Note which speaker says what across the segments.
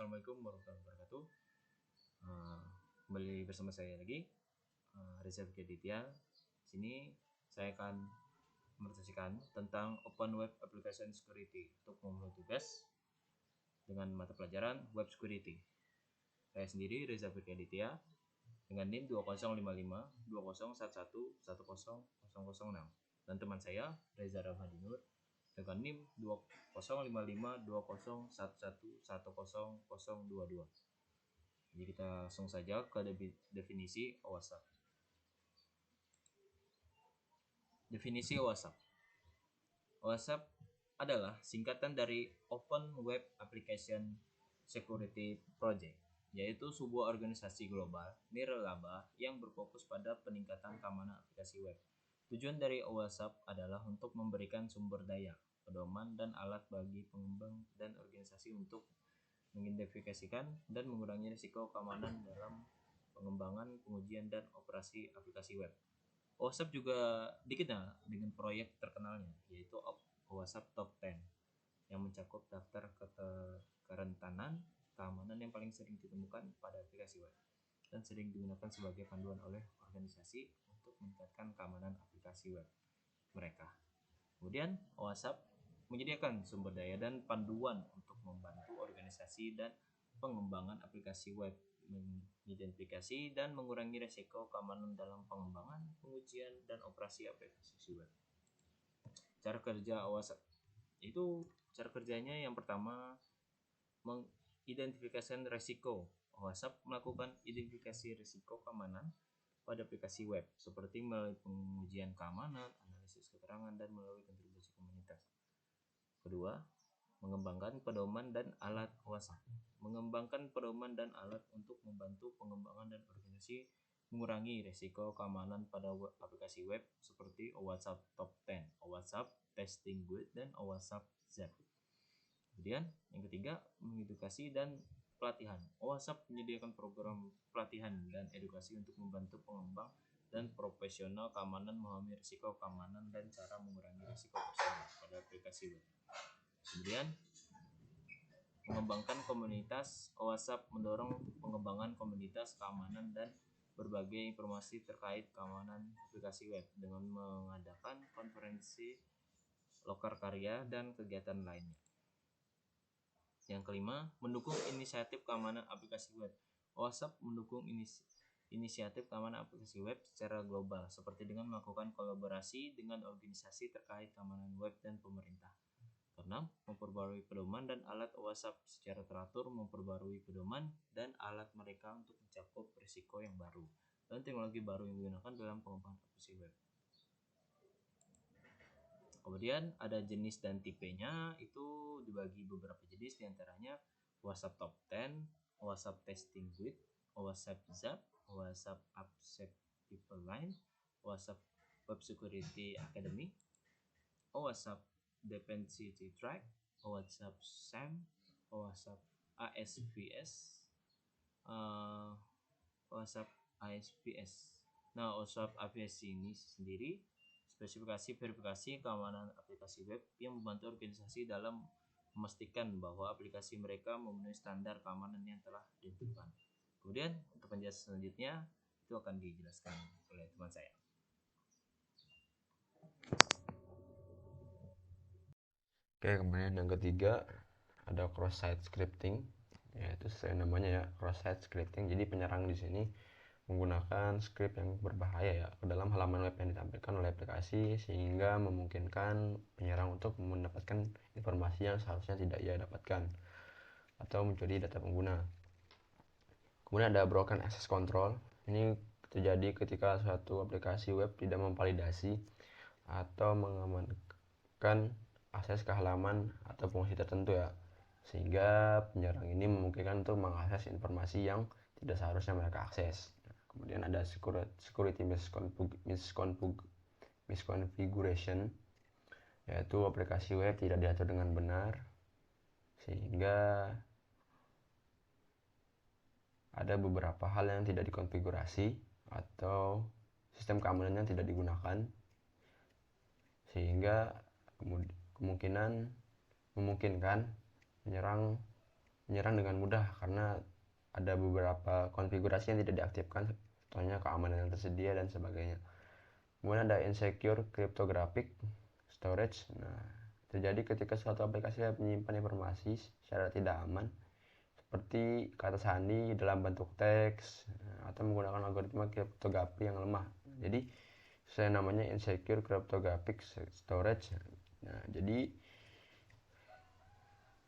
Speaker 1: Assalamualaikum warahmatullahi wabarakatuh. Kembali bersama saya lagi, Reza Fikri Aditya. Di sini saya akan mempresentasikan tentang Open Web Application Security untuk memenuhi tugas dengan mata pelajaran Web Security. Saya sendiri Reza Fikri Aditya dengan NIM 20552011111006 dan teman saya Reza Ramadi Nur dengan NIM 20552011111022. Jadi kita langsung saja ke definisi OWASP. Definisi OWASP. OWASP adalah singkatan dari Open Web Application Security Project, yaitu sebuah organisasi global nirlaba yang berfokus pada peningkatan keamanan aplikasi web. Tujuan dari OWASP adalah untuk memberikan sumber daya, pedoman, dan alat bagi pengembang dan organisasi untuk mengidentifikasikan dan mengurangi risiko keamanan dalam pengembangan, pengujian, dan operasi aplikasi web. OWASP juga dikenal dengan proyek terkenalnya, yaitu OWASP Top 10, yang mencakup daftar kerentanan keamanan yang paling sering ditemukan pada aplikasi web dan sering digunakan sebagai panduan oleh organisasi untuk meningkatkan keamanan aplikasi web mereka. Kemudian OWASP menyediakan sumber daya dan panduan untuk membantu organisasi dan pengembangan aplikasi web mengidentifikasi dan mengurangi risiko keamanan dalam pengembangan, pengujian, dan operasi aplikasi web. Cara kerja OWASP itu cara kerjanya yang pertama mengidentifikasi risiko. OWASP melakukan identifikasi risiko keamanan pada aplikasi web seperti melalui pengujian keamanan, analisis keterangan, dan melalui kontribusi komunitas. Kedua, mengembangkan pedoman dan alat OWASP. Mengembangkan pedoman dan alat untuk membantu pengembangan dan organisasi mengurangi risiko keamanan pada aplikasi web seperti OWASP Top 10, OWASP Testing Guide, dan OWASP Z. Kemudian yang ketiga, mengedukasi dan pelatihan. OWASP menyediakan program pelatihan dan edukasi untuk membantu pengembang dan profesional keamanan memahami risiko keamanan dan cara mengurangi risiko tersebut pada aplikasi web. Kemudian mengembangkan komunitas. OWASP mendorong pengembangan komunitas keamanan dan berbagai informasi terkait keamanan aplikasi web dengan mengadakan konferensi, lokar karya, dan kegiatan lainnya. Yang kelima, mendukung inisiatif keamanan aplikasi web. OWASP mendukung inisiatif keamanan aplikasi web secara global, seperti dengan melakukan kolaborasi dengan organisasi terkait keamanan web dan pemerintah. Keenam, memperbarui pedoman dan alat OWASP secara teratur, memperbarui pedoman dan alat mereka untuk mencakup risiko yang baru dan teknologi baru yang digunakan dalam pengembangan aplikasi web. Kemudian ada jenis dan tipenya, itu dibagi beberapa jenis, diantaranya OWASP Top 10, OWASP Testing Guide, OWASP ZAP, OWASP AppSec Pipeline, OWASP Web Security Academy, OWASP Dependency Track, OWASP SAM, OWASP ASVS, OWASP ASVS. Nah, OWASP ASVS ini sendiri spesifikasi verifikasi keamanan aplikasi web yang membantu organisasi dalam memastikan bahwa aplikasi mereka memenuhi standar keamanan yang telah ditentukan. Kemudian untuk penjelasan selanjutnya itu akan dijelaskan oleh teman saya.
Speaker 2: Oke, kemudian yang ketiga ada cross-site scripting, yaitu sesuai namanya ya, cross-site scripting. Jadi penyerang di sini menggunakan script yang berbahaya ya ke dalam halaman web yang ditampilkan oleh aplikasi, sehingga memungkinkan penyerang untuk mendapatkan informasi yang seharusnya tidak ia dapatkan atau mencuri data pengguna. Kemudian ada broken access control. Ini terjadi ketika suatu aplikasi web tidak memvalidasi atau mengamankan akses ke halaman atau fungsi tertentu ya, sehingga penyerang ini memungkinkan untuk mengakses informasi yang tidak seharusnya mereka akses. Kemudian ada security misconfiguration, yaitu aplikasi web tidak diatur dengan benar sehingga ada beberapa hal yang tidak dikonfigurasi atau sistem keamanan yang tidak digunakan, sehingga memungkinkan penyerang menyerang dengan mudah karena ada beberapa konfigurasi yang tidak diaktifkan, contohnya keamanan yang tersedia dan sebagainya. Kemudian ada insecure cryptographic storage. Nah, terjadi ketika suatu aplikasi menyimpan informasi secara tidak aman seperti kata sandi dalam bentuk teks atau menggunakan algoritma kriptografi yang lemah. Jadi saya namanya insecure cryptographic storage. Nah, jadi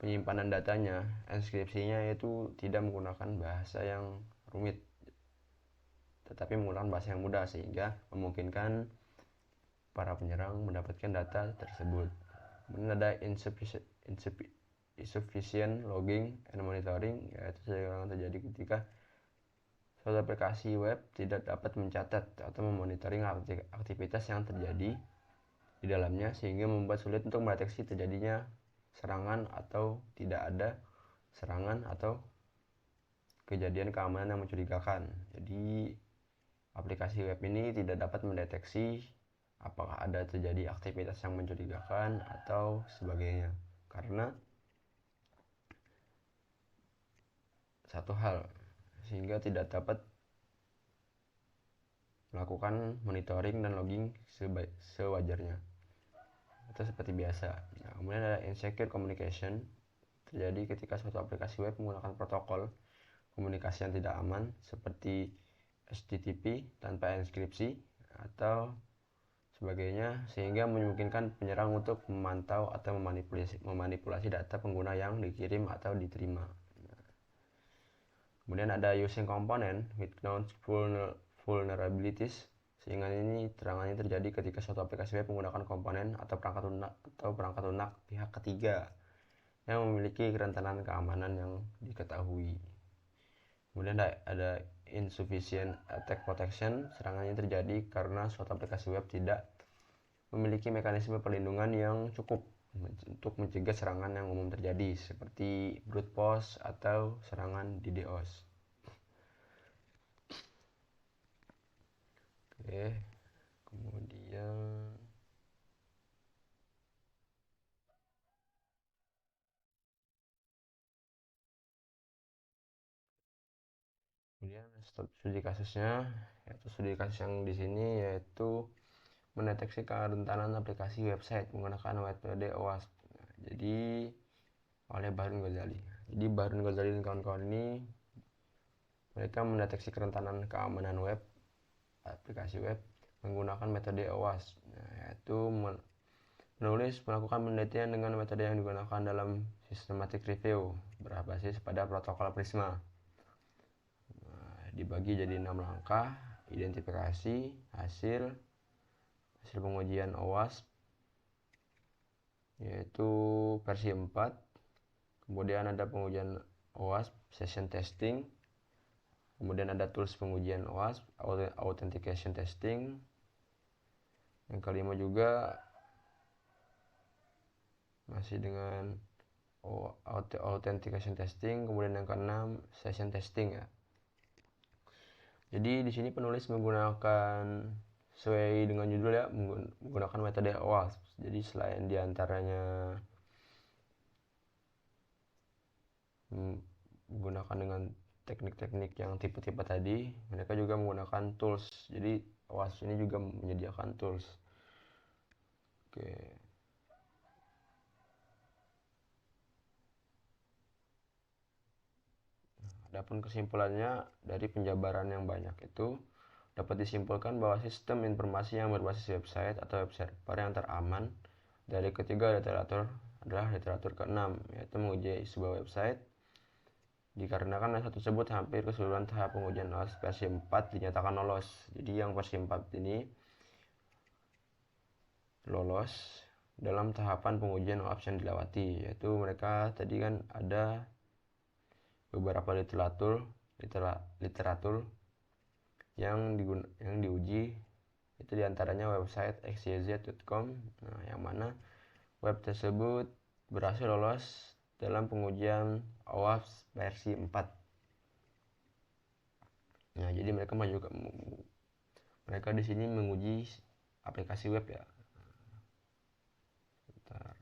Speaker 2: penyimpanan datanya, enskripsinya itu tidak menggunakan bahasa yang rumit, tetapi menggunakan bahasa yang mudah sehingga memungkinkan para penyerang mendapatkan data tersebut. Kemudian ada insufficient logging and monitoring, yaitu yang terjadi ketika suatu aplikasi web tidak dapat mencatat atau memonitoring aktivitas yang terjadi di dalamnya sehingga membuat sulit untuk mendeteksi terjadinya serangan atau tidak ada serangan atau kejadian keamanan yang mencurigakan. Jadi aplikasi web ini tidak dapat mendeteksi apakah ada terjadi aktivitas yang mencurigakan atau sebagainya karena satu hal, sehingga tidak dapat melakukan monitoring dan logging sewajarnya atau seperti biasa. Nah, kemudian ada insecure communication, terjadi ketika suatu aplikasi web menggunakan protokol komunikasi yang tidak aman seperti HTTP tanpa inskripsi atau sebagainya sehingga memungkinkan penyerang untuk memantau atau memanipulasi data pengguna yang dikirim atau diterima. Kemudian ada using component with known vulnerabilities, sehingga ini terangannya terjadi ketika suatu aplikasi web menggunakan komponen atau perangkat lunak pihak ketiga yang memiliki kerentanan keamanan yang diketahui. Kemudian ada insufficient attack protection, serangannya terjadi karena suatu aplikasi web tidak memiliki mekanisme perlindungan yang cukup untuk mencegah serangan yang umum terjadi seperti brute force atau serangan DDoS. Oke, kemudian studi kasusnya, yaitu studi kasus yang di sini yaitu mendeteksi kerentanan aplikasi website menggunakan metode OWASP. Jadi oleh Bahrun Ghazali. Jadi Bahrun Ghazali dan kawan-kawan ini mereka mendeteksi kerentanan keamanan web, aplikasi web menggunakan metode OWASP, yaitu melakukan penelitian dengan metode yang digunakan dalam systematic review berbasis pada protokol Prisma. Dibagi jadi 6 langkah: identifikasi, hasil pengujian OWASP yaitu versi 4, kemudian ada pengujian OWASP session testing, kemudian ada tools pengujian OWASP authentication testing, yang kelima juga masih dengan authentication testing, kemudian yang keenam session testing ya. Jadi di sini penulis menggunakan sesuai dengan judul ya, menggunakan metode OWASP. Jadi selain diantaranya menggunakan dengan teknik-teknik yang tipe-tipe tadi, mereka juga menggunakan tools. Jadi OWASP ini juga menyediakan tools. Oke. Adapun kesimpulannya dari penjabaran yang banyak itu dapat disimpulkan bahwa sistem informasi yang berbasis website atau web server yang teraman dari ketiga literatur adalah literatur ke-6, yaitu menguji sebuah website dikarenakan website tersebut hampir keseluruhan tahap pengujian OWASP versi 4 dinyatakan lolos. Jadi yang versi 4 ini lolos dalam tahapan pengujian OWASP yang dilewati, yaitu mereka tadi kan ada beberapa literatur yang diuji, itu diantaranya website xyz.com, yang mana web tersebut berhasil lolos dalam pengujian OWASP versi 4. Nah, jadi mereka di sini menguji aplikasi web ya. Bentar.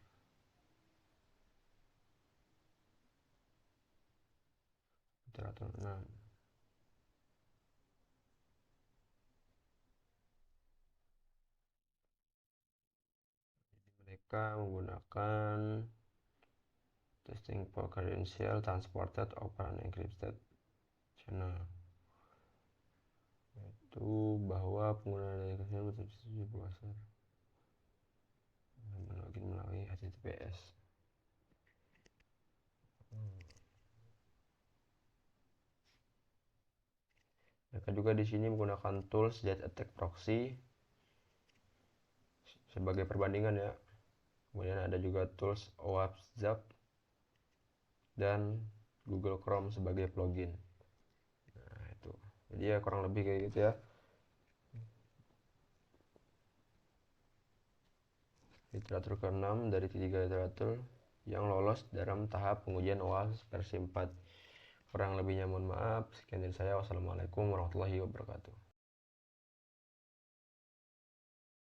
Speaker 2: literatur 6. Mereka menggunakan testing for credential transported over an encrypted channel, yaitu bahwa penggunaan data credential berbasis browser login melalui HTTPS. Mereka juga di sini menggunakan tools Jet Attack Proxy sebagai perbandingan ya. Kemudian ada juga tools WhatsApp dan Google Chrome sebagai plugin. Nah, itu. Jadi ya kurang lebih kayak gitu ya. Literatur ke-6 dari 3 literatur yang lolos dalam tahap pengujian OWASP versi 4. Kurang lebihnya mohon maaf. Sekian dari saya. Wassalamualaikum warahmatullahi wabarakatuh.